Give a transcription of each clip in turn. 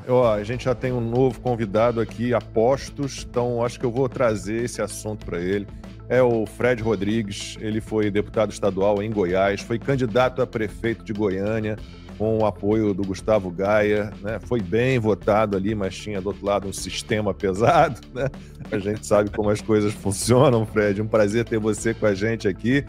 A gente já tem um novo convidado aqui, apostos, então acho que eu vou trazer esse assunto para ele. É o Fred Rodrigues, ele foi deputado estadual em Goiás, foi candidato a prefeito de Goiânia, com o apoio do Gustavo Gaia, né? Foi bem votado ali, mas tinha do outro lado um sistema pesado, né? A gente sabe como as coisas funcionam, Fred. Um prazer ter você com a gente aqui.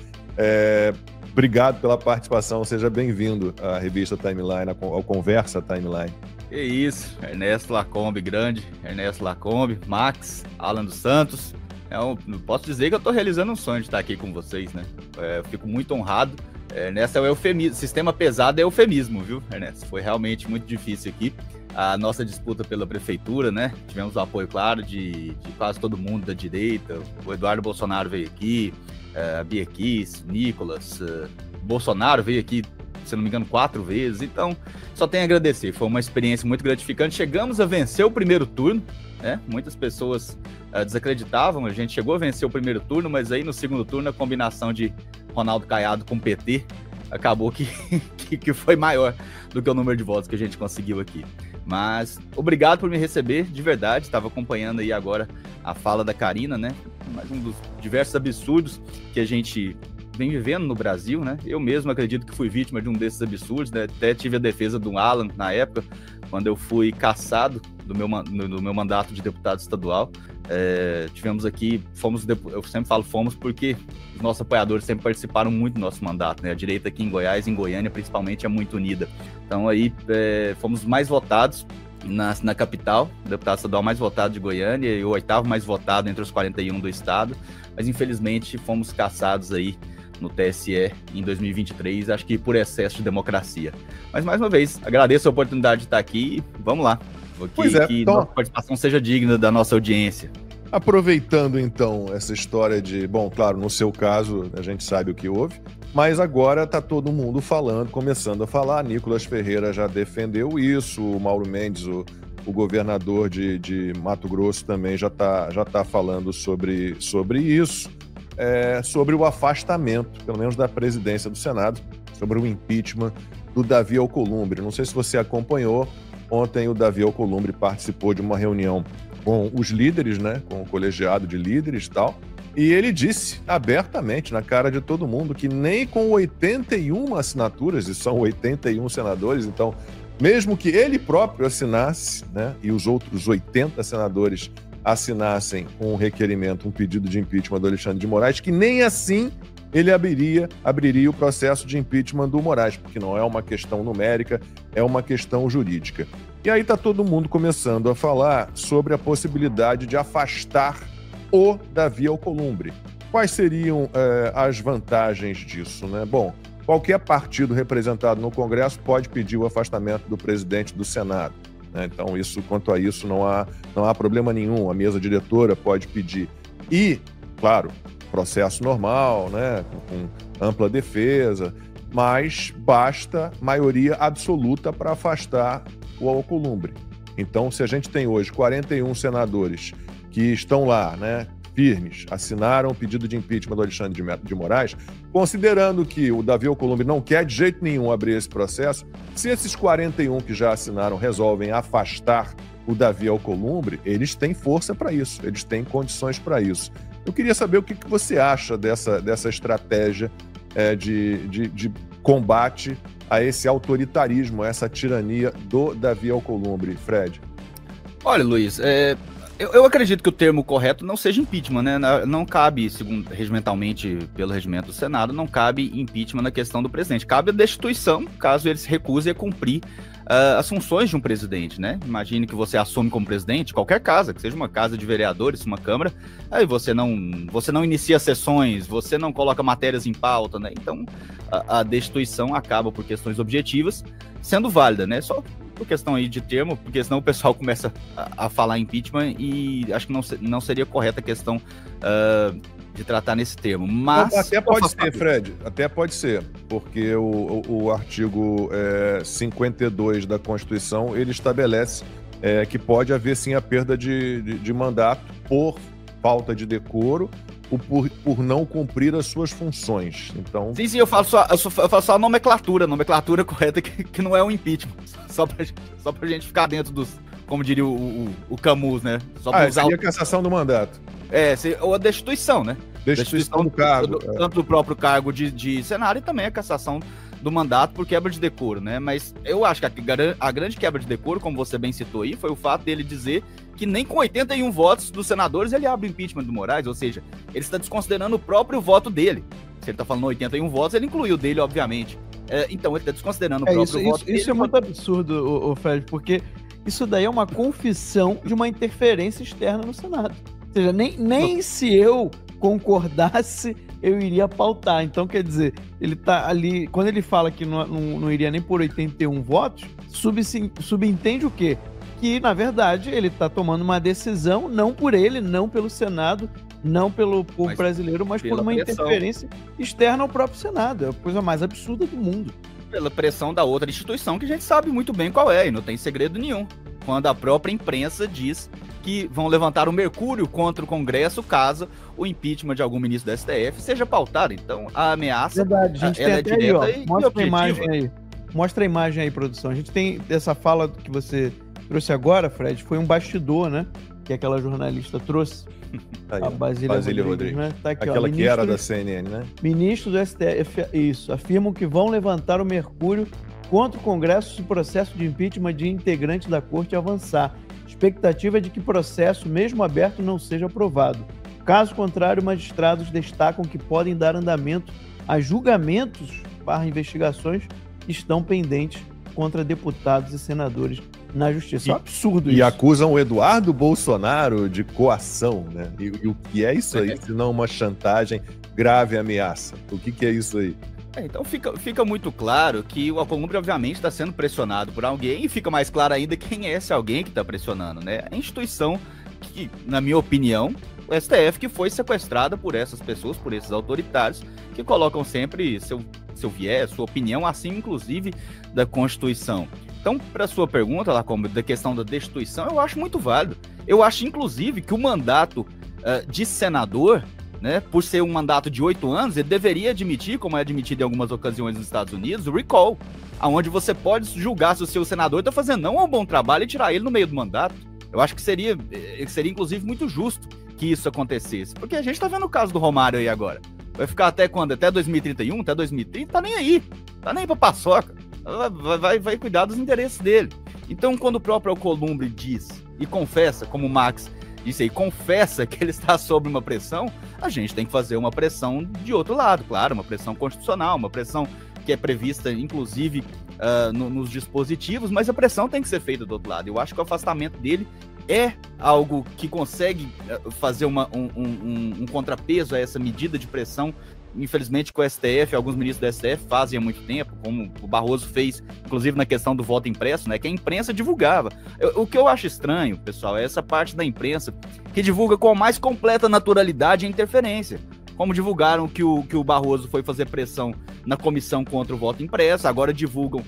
Obrigado pela participação, seja bem-vindo à revista Timeline, ao Conversa Timeline. Que isso, Ernesto Lacombe, grande, Ernesto Lacombe, Max, Alan dos Santos. Eu posso dizer que eu estou realizando um sonho de estar aqui com vocês, né? Eu fico muito honrado. Ernesto é o eufemismo, sistema pesado é eufemismo, viu, Ernesto? Foi realmente muito difícil aqui. A nossa disputa pela prefeitura, né? Tivemos o apoio, claro, de quase todo mundo da direita. O Eduardo Bolsonaro veio aqui, a Bia Kiss, Nicolas, Bolsonaro veio aqui, se não me engano, 4 vezes. Então, só tenho a agradecer. Foi uma experiência muito gratificante. Chegamos a vencer o primeiro turno, né? Muitas pessoas desacreditavam. A gente chegou a vencer o primeiro turno, mas aí no segundo turno a combinação de Ronaldo Caiado com PT acabou que foi maior do que o número de votos que a gente conseguiu aqui. Mas obrigado por me receber, de verdade. Estava acompanhando aí agora a fala da Karina, né? Mais um dos diversos absurdos que a gente vem vivendo no Brasil, né? Eu mesmo acredito que fui vítima de um desses absurdos, né? Até tive a defesa do Alan na época, quando eu fui cassado do meu mandato de deputado estadual. Tivemos aqui, eu sempre falo fomos porque os nossos apoiadores sempre participaram muito do nosso mandato, né? A direita aqui em Goiás, em Goiânia principalmente, é muito unida. Então aí fomos mais votados na capital, o deputado estadual mais votado de Goiânia e o 8º mais votado entre os 41 do estado, mas infelizmente fomos cassados aí no TSE em 2023, acho que por excesso de democracia. Mas mais uma vez, agradeço a oportunidade de estar aqui e vamos lá. Que então, nossa participação seja digna da nossa audiência. Aproveitando então essa história bom, claro, no seu caso a gente sabe o que houve, mas agora está todo mundo começando a falar, Nicolas Ferreira já defendeu isso, o Mauro Mendes, o governador de Mato Grosso também já tá falando sobre isso, sobre o afastamento, pelo menos da presidência do Senado, sobre o impeachment do Davi Alcolumbre. Não sei se você acompanhou, ontem o Davi Alcolumbre participou de uma reunião com os líderes, né, com o colegiado de líderes e tal, e ele disse abertamente, na cara de todo mundo, que nem com 81 assinaturas, e são 81 senadores, então, mesmo que ele próprio assinasse, né, e os outros 80 senadores assinassem um requerimento, um pedido de impeachment do Alexandre de Moraes, que nem assim ele abriria o processo de impeachment do Moraes, porque não é uma questão numérica, é uma questão jurídica. E aí está todo mundo começando a falar sobre a possibilidade de afastar o Davi Alcolumbre. Quais seriam as vantagens disso, né? Bom, qualquer partido representado no Congresso pode pedir o afastamento do presidente do Senado, né? Então, quanto a isso, não há problema nenhum. A mesa diretora pode pedir. E, claro, processo normal, né, com ampla defesa, mas basta maioria absoluta para afastar o Alcolumbre. Então, se a gente tem hoje 41 senadores que estão lá, né, firmes, assinaram o pedido de impeachment do Alexandre de Moraes, considerando que o Davi Alcolumbre não quer de jeito nenhum abrir esse processo, se esses 41 que já assinaram resolvem afastar o Davi Alcolumbre, eles têm força para isso, eles têm condições para isso. Eu queria saber o que você acha dessa estratégia de combate a esse autoritarismo, a essa tirania do Davi Alcolumbre, Fred. Olha, Luiz, eu acredito que o termo correto não seja impeachment, né? Não cabe, segundo regimentalmente pelo regimento do Senado, não cabe impeachment na questão do presidente. Cabe a destituição, caso ele se recuse a cumprir as funções de um presidente, né? Imagine que você assume como presidente qualquer casa, que seja uma casa de vereadores, uma câmara, aí você não inicia sessões, você não coloca matérias em pauta, né? Então, a destituição acaba por questões objetivas sendo válida, né? Só por questão aí de termo, porque senão o pessoal começa a falar impeachment e acho que não seria correta a questão de tratar nesse termo. Mas até pode ser, Fred, até pode ser, porque o artigo 52 da Constituição, ele estabelece que pode haver sim a perda de mandato por falta de decoro ou por não cumprir as suas funções. Então... Sim, eu faço só a nomenclatura correta, que não é um impeachment, só pra gente ficar dentro como diria o Camus, né? Só pra usar seria a cassação do mandato. Ou a destituição, né? Destituição do cargo. Tanto do próprio cargo de Senado e também a cassação do mandato por quebra de decoro, né? Mas eu acho que a grande quebra de decoro, como você bem citou aí, foi o fato dele dizer que nem com 81 votos dos senadores ele abre o impeachment do Moraes, ou seja, ele está desconsiderando o próprio voto dele. Se ele está falando 81 votos, ele incluiu o dele, obviamente. Então ele está desconsiderando o próprio voto dele. Isso é muito absurdo, Fred, porque isso daí é uma confissão de uma interferência externa no Senado. Ou seja, nem se eu concordasse, eu iria pautar. Então, quer dizer, ele tá ali... Quando ele fala que não iria nem por 81 votos, subentende o quê? Que, na verdade, ele está tomando uma decisão, não por ele, não pelo Senado, não pelo povo brasileiro, mas por uma interferência externa ao próprio Senado. É a coisa mais absurda do mundo. Pela pressão da outra instituição, que a gente sabe muito bem qual é, e não tem segredo nenhum. Quando a própria imprensa diz que vão levantar o mercúrio contra o Congresso caso o impeachment de algum ministro da STF seja pautado. Então, a ameaça verdade, a gente tem até direta aí, ó. Mostra a imagem aí. Mostra a imagem aí, produção. A gente tem essa fala que você trouxe agora, Fred, foi um bastidor, né? Que aquela jornalista trouxe. Aí, a Basília Rodrigues, né? Tá aqui, aquela que era da CNN, né? Ministros do STF, isso, afirmam que vão levantar o mercúrio contra o Congresso se o processo de impeachment de integrante da Corte avançar. Expectativa é de que o processo, mesmo aberto, não seja aprovado. Caso contrário, magistrados destacam que podem dar andamento a julgamentos / investigações que estão pendentes contra deputados e senadores na justiça. É um absurdo isso. E acusam o Eduardo Bolsonaro de coação, né? E o que é isso aí, se não uma chantagem, grave ameaça? O que é isso aí? Então fica muito claro que o Alcolumbre, obviamente, está sendo pressionado por alguém, e fica mais claro ainda quem é esse alguém que está pressionando, né? A instituição que, na minha opinião, o STF, que foi sequestrada por essas pessoas, por esses autoritários, que colocam sempre seu viés, sua opinião, assim, inclusive, da Constituição. Então, para a sua pergunta, Lacombe, da questão da destituição, eu acho muito válido. Eu acho, inclusive, que o mandato de senador, né, por ser um mandato de 8 anos, ele deveria admitir, como é admitido em algumas ocasiões nos Estados Unidos, o recall, onde você pode julgar se o seu senador está fazendo não um bom trabalho e tirar ele no meio do mandato. Eu acho que seria inclusive, muito justo que isso acontecesse. Porque a gente está vendo o caso do Romário aí agora. Vai ficar até quando? Até 2031? Até 2030? Tá nem aí. Tá nem pra paçoca. Vai cuidar dos interesses dele. Então, quando o próprio Alcolumbre diz e confessa, como o Max disse aí, confessa que ele está sob uma pressão, a gente tem que fazer uma pressão de outro lado, claro, uma pressão constitucional, uma pressão que é prevista, inclusive, nos dispositivos, mas a pressão tem que ser feita do outro lado. Eu acho que o afastamento dele é algo que consegue fazer um contrapeso a essa medida de pressão, infelizmente, que o STF, alguns ministros do STF fazem há muito tempo, como o Barroso fez, inclusive na questão do voto impresso, né, que a imprensa divulgava. O que eu acho estranho, pessoal, é essa parte da imprensa que divulga com a mais completa naturalidade a interferência. Como divulgaram que o Barroso foi fazer pressão na comissão contra o voto impresso, agora divulgam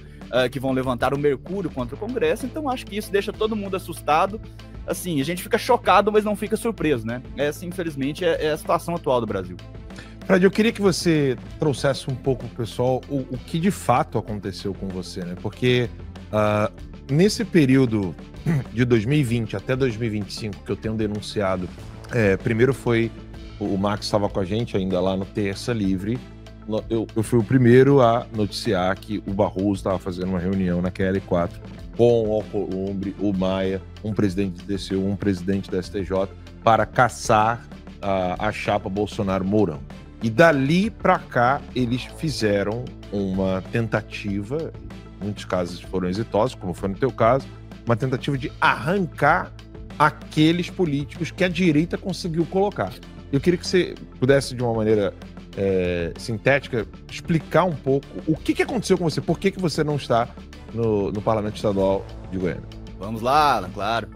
que vão levantar o mercúrio contra o Congresso, então acho que isso deixa todo mundo assustado. Assim, a gente fica chocado, mas não fica surpreso, né? Essa, infelizmente, é a situação atual do Brasil. Fred, eu queria que você trouxesse um pouco pro pessoal o que de fato aconteceu com você, né? Porque nesse período de 2020 até 2025 que eu tenho denunciado, primeiro foi o Max estava com a gente ainda lá no Terça Livre. Eu fui o primeiro a noticiar que o Barroso estava fazendo uma reunião na QL4 com o Alcolumbre, o Maia, um presidente do TCU, um presidente da STJ, para caçar a chapa Bolsonaro-Mourão. E dali para cá, eles fizeram uma tentativa, em muitos casos foram exitosos, como foi no teu caso, uma tentativa de arrancar aqueles políticos que a direita conseguiu colocar. Eu queria que você pudesse, de uma maneira sintética, explicar um pouco o que aconteceu com você, por que você não está no Parlamento Estadual de Goiânia. Vamos lá, claro.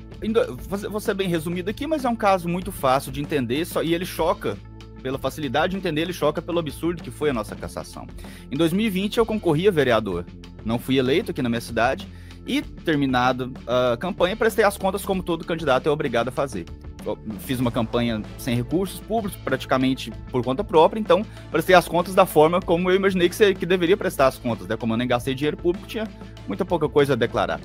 Vou ser bem resumido aqui, mas é um caso muito fácil de entender, e ele choca pela facilidade de entender, ele choca pelo absurdo que foi a nossa cassação. Em 2020, eu concorri a vereador. Não fui eleito aqui na minha cidade e, terminada a campanha, prestei as contas como todo candidato é obrigado a fazer. Eu fiz uma campanha sem recursos públicos, praticamente por conta própria, então prestei as contas da forma como eu imaginei que deveria prestar as contas, né? Como eu nem gastei dinheiro público, tinha muita pouca coisa a declarar.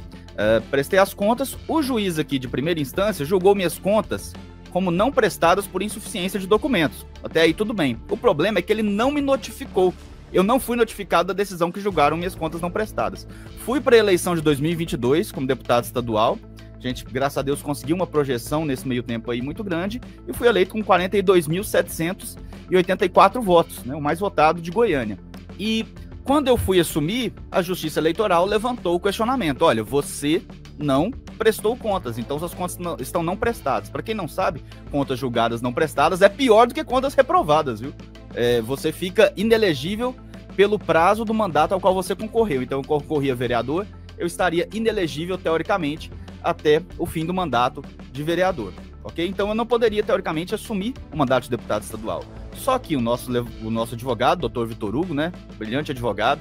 Prestei as contas, o juiz aqui de primeira instância julgou minhas contas como não prestadas por insuficiência de documentos. Até aí tudo bem. O problema é que ele não me notificou. Eu não fui notificado da decisão que julgaram minhas contas não prestadas. Fui para a eleição de 2022 como deputado estadual. A gente, graças a Deus, conseguiu uma projeção nesse meio tempo aí muito grande e fui eleito com 42.784 votos, né, o mais votado de Goiânia. E quando eu fui assumir, a Justiça Eleitoral levantou o questionamento. Olha, você não prestou contas, então suas contas estão não prestadas. Para quem não sabe, contas julgadas não prestadas é pior do que contas reprovadas, viu? Você fica inelegível pelo prazo do mandato ao qual você concorreu. Então, eu concorria vereador, eu estaria inelegível, teoricamente, até o fim do mandato de vereador, ok? Então, eu não poderia, teoricamente, assumir o mandato de deputado estadual. Só que o nosso advogado, doutor Vitor Hugo, né, brilhante advogado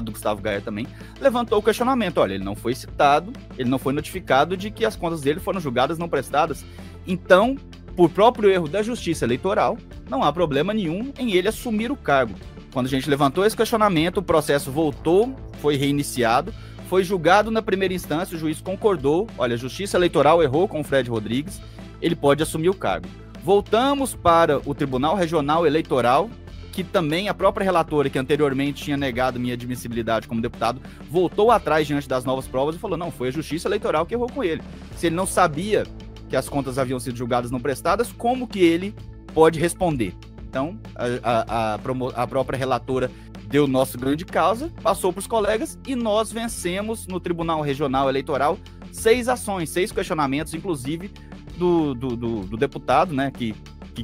do Gustavo Gaia também, levantou o questionamento. Olha, ele não foi citado, ele não foi notificado de que as contas dele foram julgadas não prestadas. Então, por próprio erro da Justiça Eleitoral, não há problema nenhum em ele assumir o cargo. Quando a gente levantou esse questionamento, o processo voltou, foi reiniciado, foi julgado na primeira instância, o juiz concordou. Olha, a Justiça Eleitoral errou com o Fred Rodrigues, ele pode assumir o cargo. Voltamos para o Tribunal Regional Eleitoral, que também a própria relatora, que anteriormente tinha negado minha admissibilidade como deputado, voltou atrás diante das novas provas e falou, não, foi a Justiça Eleitoral que errou com ele. Se ele não sabia que as contas haviam sido julgadas não prestadas, como que ele pode responder? Então, a própria relatora deu nosso grande causa, passou para os colegas e nós vencemos no Tribunal Regional Eleitoral 6 ações, 6 questionamentos, inclusive do deputado, né, que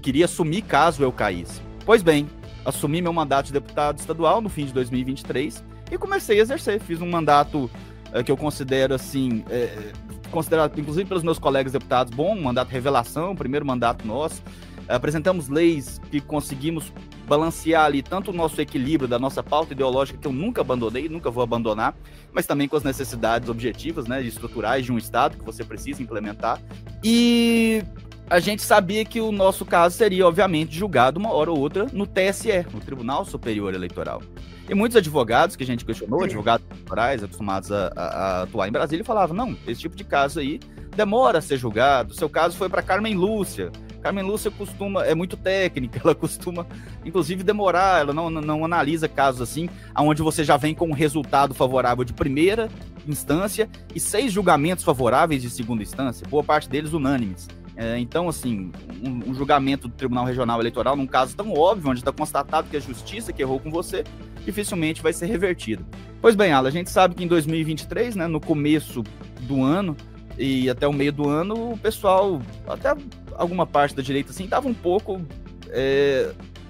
queria assumir caso eu caísse. Pois bem, assumi meu mandato de deputado estadual no fim de 2023 e comecei a exercer. Fiz um mandato que eu considero, assim, considerado, inclusive pelos meus colegas deputados, bom, um mandato revelação, primeiro mandato nosso. Apresentamos leis que conseguimos balancear ali tanto o nosso equilíbrio da nossa pauta ideológica, que eu nunca abandonei, nunca vou abandonar, mas também com as necessidades objetivas, né, estruturais de um Estado que você precisa implementar. E a gente sabia que o nosso caso seria, obviamente, julgado uma hora ou outra no TSE, no Tribunal Superior Eleitoral. E muitos advogados que a gente questionou, advogados eleitorais acostumados a atuar em Brasília, falavam, não, esse tipo de caso aí demora a ser julgado, seu caso foi para Carmen Lúcia. Carmen Lúcia é muito técnica, ela costuma, inclusive, demorar, ela não analisa casos assim, onde você já vem com um resultado favorável de primeira instância e 6 julgamentos favoráveis de segunda instância, boa parte deles unânimes. Então, assim, um julgamento do Tribunal Regional Eleitoral, num caso tão óbvio, onde está constatado que a justiça que errou com você, dificilmente vai ser revertido. Pois bem, Ala, a gente sabe que em 2023, né, no começo do ano e até o meio do ano, o pessoal, até alguma parte da direita, assim, estava um pouco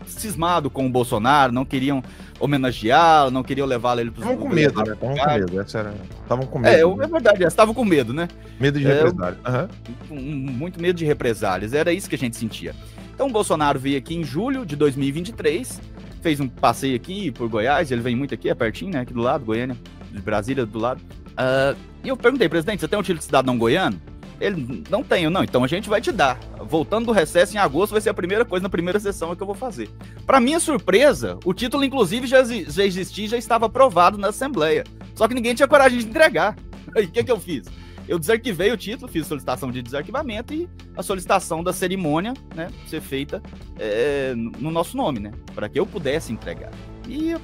cismado com o Bolsonaro, não queriam homenageá-lo, não queriam levá-lo ele para os... Estavam com medo, né? Estavam com medo. É verdade, estavam com medo, né? Medo de represálias. Muito medo de represálias, era isso que a gente sentia. Então o Bolsonaro veio aqui em julho de 2023, fez um passeio aqui por Goiás, ele vem muito aqui, é pertinho, né? Aqui do lado, Goiânia, de Brasília do lado. E eu perguntei, presidente, você tem um título de cidadão goiano? Ele, não tenho, não, então a gente vai te dar. Voltando do recesso em agosto, vai ser a primeira coisa na primeira sessão que eu vou fazer. Para minha surpresa, o título, inclusive, já existia, já estava aprovado na Assembleia. Só que ninguém tinha coragem de entregar. Aí, o que eu fiz? Eu desarquivei o título, fiz solicitação de desarquivamento e a solicitação da cerimônia, né, ser feita no nosso nome, né, para que eu pudesse entregar. E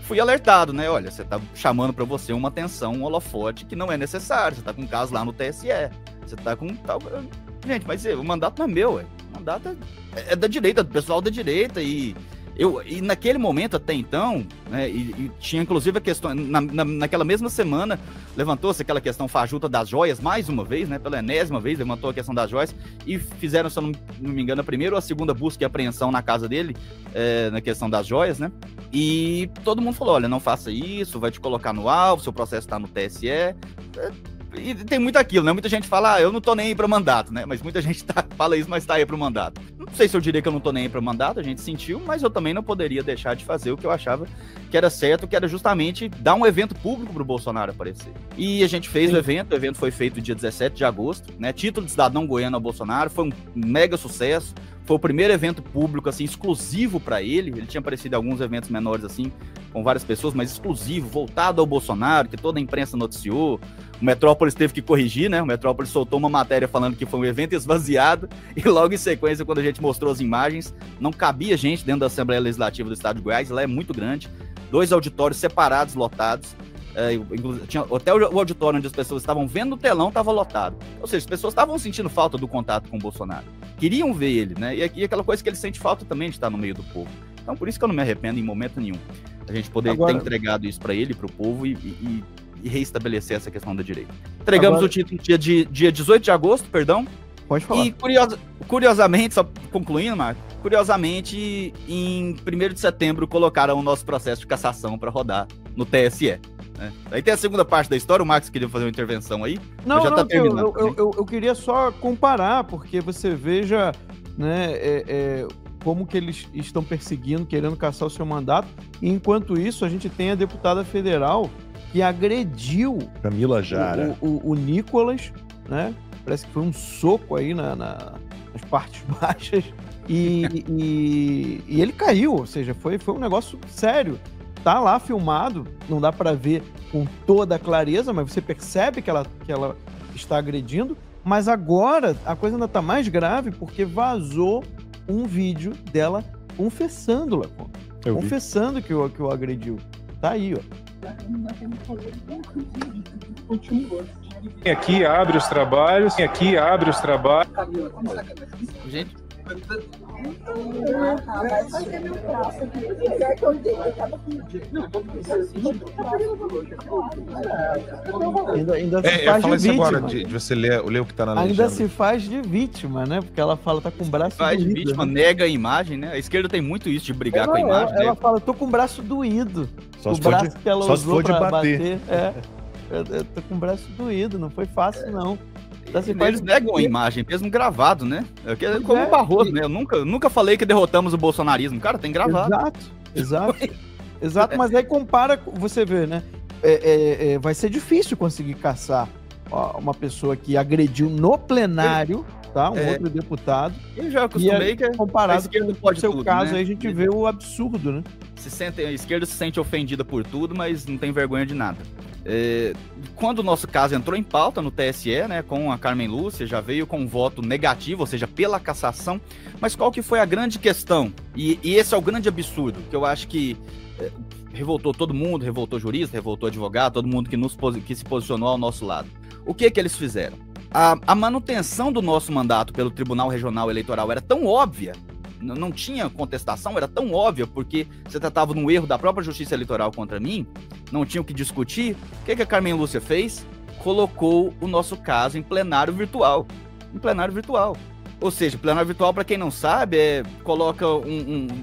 fui alertado, né, olha, você tá chamando para você uma atenção, um holofote que não é necessário, você tá com um caso lá no TSE, você tá com tal... Gente, mas o mandato não é meu, o mandato é da direita, do pessoal da direita, e naquele momento até então, né, e tinha inclusive a questão, naquela mesma semana, levantou-se aquela questão fajuta das joias, mais uma vez, né, pela enésima vez, levantou a questão das joias, e fizeram, se eu não me engano, a primeira ou a segunda busca e apreensão na casa dele, na questão das joias, né, e todo mundo falou, olha, não faça isso, vai te colocar no alvo, seu processo está no TSE, e tem muito aquilo, né? Muita gente fala, eu não tô nem aí pra mandato, né? Mas muita gente fala isso, mas tá aí pro mandato. Não sei se eu diria que eu não tô nem aí pra mandato, a gente sentiu, mas eu também não poderia deixar de fazer o que eu achava que era certo, que era justamente dar um evento público pro Bolsonaro aparecer. E a gente fez o evento foi feito dia 17 de agosto, né? Título de cidadão goiano ao Bolsonaro, foi um mega sucesso. Foi o primeiro evento público, assim, exclusivo para ele. Ele tinha aparecido em alguns eventos menores, assim, com várias pessoas, mas exclusivo, voltado ao Bolsonaro, que toda a imprensa noticiou. O Metrópolis teve que corrigir, né? O Metrópolis soltou uma matéria falando que foi um evento esvaziado, e logo em sequência, quando a gente mostrou as imagens, não cabia gente dentro da Assembleia Legislativa do Estado de Goiás, ela é muito grande, 2 auditórios separados, lotados. Tinha até o auditório onde as pessoas estavam vendo o telão estava lotado, ou seja, as pessoas estavam sentindo falta do contato com o Bolsonaro, queriam ver ele, né? E aquela coisa que ele sente falta também de estar no meio do povo. Então por isso que eu não me arrependo em momento nenhum a gente poder ter entregado isso para ele, para o povo e reestabelecer essa questão da direita. Entregamos o título dia 18 de agosto, perdão. Pode falar. E curiosamente, só concluindo, Marco, curiosamente, em 1º de setembro colocaram o nosso processo de cassação para rodar no TSE. Né? Aí tem a segunda parte da história, o Marcos queria fazer uma intervenção aí. Não, tá terminando. Eu queria só comparar, porque você veja, né, como que eles estão perseguindo, querendo caçar o seu mandato, e enquanto isso a gente tem a deputada federal que agrediu Camila Jara. O Nicolas, né? Parece que foi um soco aí nas partes baixas e ele caiu, ou seja, foi um negócio sério. Tá lá filmado, não dá para ver com toda a clareza, mas você percebe que ela está agredindo. Mas agora a coisa ainda tá mais grave porque vazou um vídeo dela confessando, Lacombe. Confessando que o agrediu. Tá aí, ó. Aqui abre os trabalhos. Gente, ainda se faz de vítima. Agora, de você ler o que tá na legenda. Ainda se faz de vítima, né? Porque ela fala, tá com o braço faz doído. De vítima, né? Nega a imagem, né? A esquerda tem muito isso de brigar com a imagem. Ela fala, tô com o braço doído. Só o se for braço que ela usou pra bater. bater. Eu tô com o braço doído, não foi fácil, não. Eles negam a imagem, mesmo gravado, né? Como o Barroso, né? Eu nunca falei que derrotamos o bolsonarismo. Cara, tem gravado. Exato, mas aí compara, você vê, né? Vai ser difícil conseguir caçar uma pessoa que agrediu no plenário, tá? Outro deputado. Eu já acostumei que comparado com o seu tudo, caso, né? aí a gente vê o absurdo, né? A esquerda se sente ofendida por tudo, mas não tem vergonha de nada. Quando o nosso caso entrou em pauta no TSE, né, com a Carmen Lúcia, já veio com um voto negativo, ou seja, pela cassação, mas qual que foi a grande questão? E esse é o grande absurdo, que eu acho que revoltou todo mundo, revoltou jurista, revoltou advogado, todo mundo que se posicionou ao nosso lado. O que eles fizeram? A manutenção do nosso mandato pelo Tribunal Regional Eleitoral era tão óbvia, não tinha contestação, era tão óbvia, porque você tratava de um erro da própria Justiça Eleitoral contra mim, não tinha o que discutir. O que a Carmen Lúcia fez? Colocou o nosso caso em plenário virtual. Ou seja, plenário virtual, para quem não sabe, coloca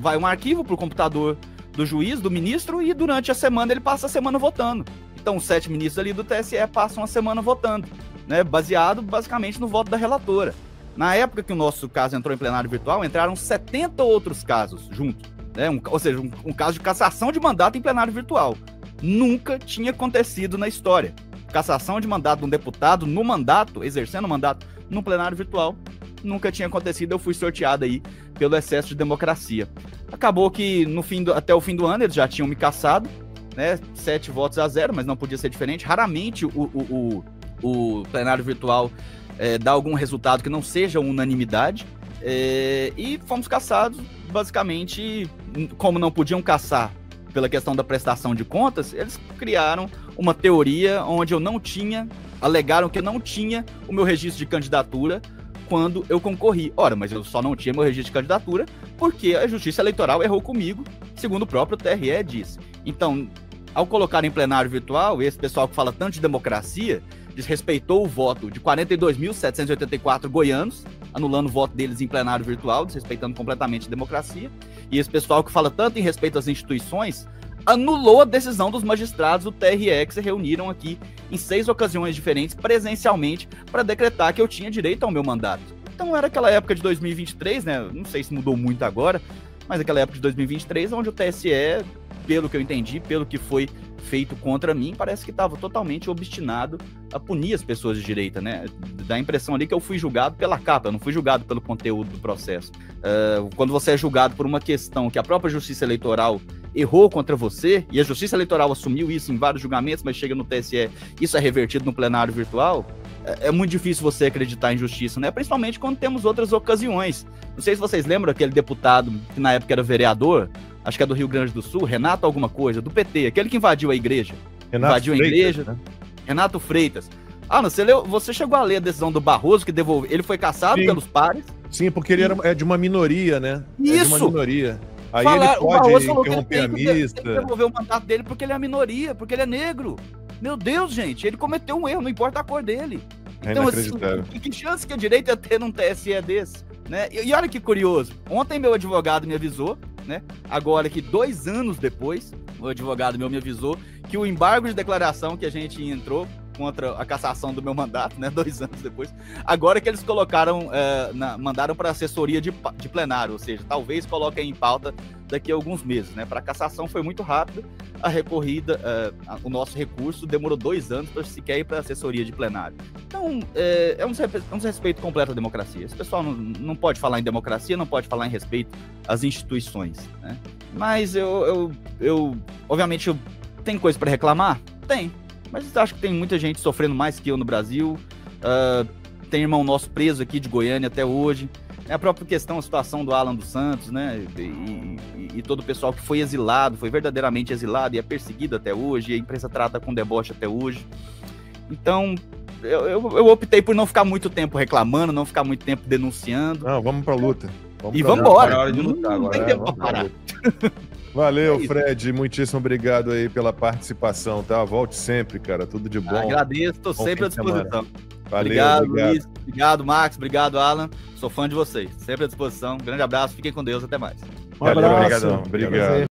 vai um arquivo para o computador do juiz, do ministro, e durante a semana ele passa a semana votando. Então os 7 ministros ali do TSE passam a semana votando, né, baseado basicamente no voto da relatora. Na época que o nosso caso entrou em plenário virtual, entraram 70 outros casos juntos, né? Ou seja, um caso de cassação de mandato em plenário virtual. Nunca tinha acontecido na história. Cassação de mandato de um deputado no mandato, exercendo o mandato no plenário virtual, nunca tinha acontecido. Eu fui sorteado aí pelo excesso de democracia. Acabou que até o fim do ano eles já tinham me cassado, né? 7 votos a 0, mas não podia ser diferente. Raramente o plenário virtual dá algum resultado que não seja unanimidade, e fomos cassados, basicamente, como não podiam cassar pela questão da prestação de contas, eles criaram uma teoria onde alegaram que eu não tinha o meu registro de candidatura quando eu concorri. Ora, mas eu só não tinha meu registro de candidatura porque a Justiça Eleitoral errou comigo, segundo o próprio TRE disse. Então, ao colocar em plenário virtual, esse pessoal que fala tanto de democracia desrespeitou o voto de 42.784 goianos, anulando o voto deles em plenário virtual, desrespeitando completamente a democracia. E esse pessoal que fala tanto em respeito às instituições, anulou a decisão dos magistrados do TRE, que se reuniram aqui em 6 ocasiões diferentes, presencialmente, para decretar que eu tinha direito ao meu mandato. Então era aquela época de 2023, né? Não sei se mudou muito agora, mas aquela época de 2023, onde o TSE, pelo que eu entendi, pelo que foi feito contra mim, parece que estava totalmente obstinado a punir as pessoas de direita, né? Dá a impressão ali que eu fui julgado pela capa, eu não fui julgado pelo conteúdo do processo. Quando você é julgado por uma questão que a própria Justiça Eleitoral errou contra você, e a Justiça Eleitoral assumiu isso em vários julgamentos, mas chega no TSE, isso é revertido no plenário virtual, é muito difícil você acreditar em justiça, né? Principalmente quando temos outras ocasiões. Não sei se vocês lembram aquele deputado que na época era vereador, acho que é do Rio Grande do Sul, Renato alguma coisa, do PT, aquele que invadiu a igreja. Invadiu a igreja, né? Renato Freitas. Você chegou a ler a decisão do Barroso, que devolveu, ele foi cassado pelos pares. Sim, porque ele é de uma minoria, né? Isso! É de uma minoria. Aí ele pode interromper a mista. Ele devolveu o mandato dele porque ele é a minoria, porque ele é negro. Meu Deus, gente, ele cometeu um erro, não importa a cor dele. Então, assim, que chance que a direita ia ter num TSE desse? Né? E olha que curioso, ontem meu advogado me avisou, né? Agora que 2 anos depois, o advogado meu me avisou que o embargo de declaração que a gente entrou contra a cassação do meu mandato, né, 2 anos depois, agora que eles colocaram, mandaram para assessoria de plenário, ou seja, talvez coloquem em pauta daqui a alguns meses, né? Para a cassação foi muito rápido, a recorrida, o nosso recurso demorou 2 anos para sequer ir para assessoria de plenário. Então, é um desrespeito completo à democracia. Esse pessoal não pode falar em democracia, não pode falar em respeito às instituições, né? Mas obviamente, tem coisa para reclamar? Tem. Mas acho que tem muita gente sofrendo mais que eu no Brasil. Tem irmão nosso preso aqui de Goiânia até hoje. É a própria questão, a situação do Alan dos Santos, né? E todo o pessoal que foi exilado, foi verdadeiramente exilado e é perseguido até hoje. E a imprensa trata com deboche até hoje. Então, eu optei por não ficar muito tempo reclamando, não ficar muito tempo denunciando. Não, vamos pra luta. Vamos embora. É hora de lutar agora. Não tem tempo pra parar. Valeu, Fred. Muitíssimo obrigado aí pela participação, tá? Volte sempre, cara. Tudo de bom. Agradeço, tô sempre à disposição. Valeu, obrigado, Luiz. Obrigado, Max. Obrigado, Alan. Sou fã de vocês. Sempre à disposição. Grande abraço. Fiquem com Deus. Até mais. Um abraço. Obrigado.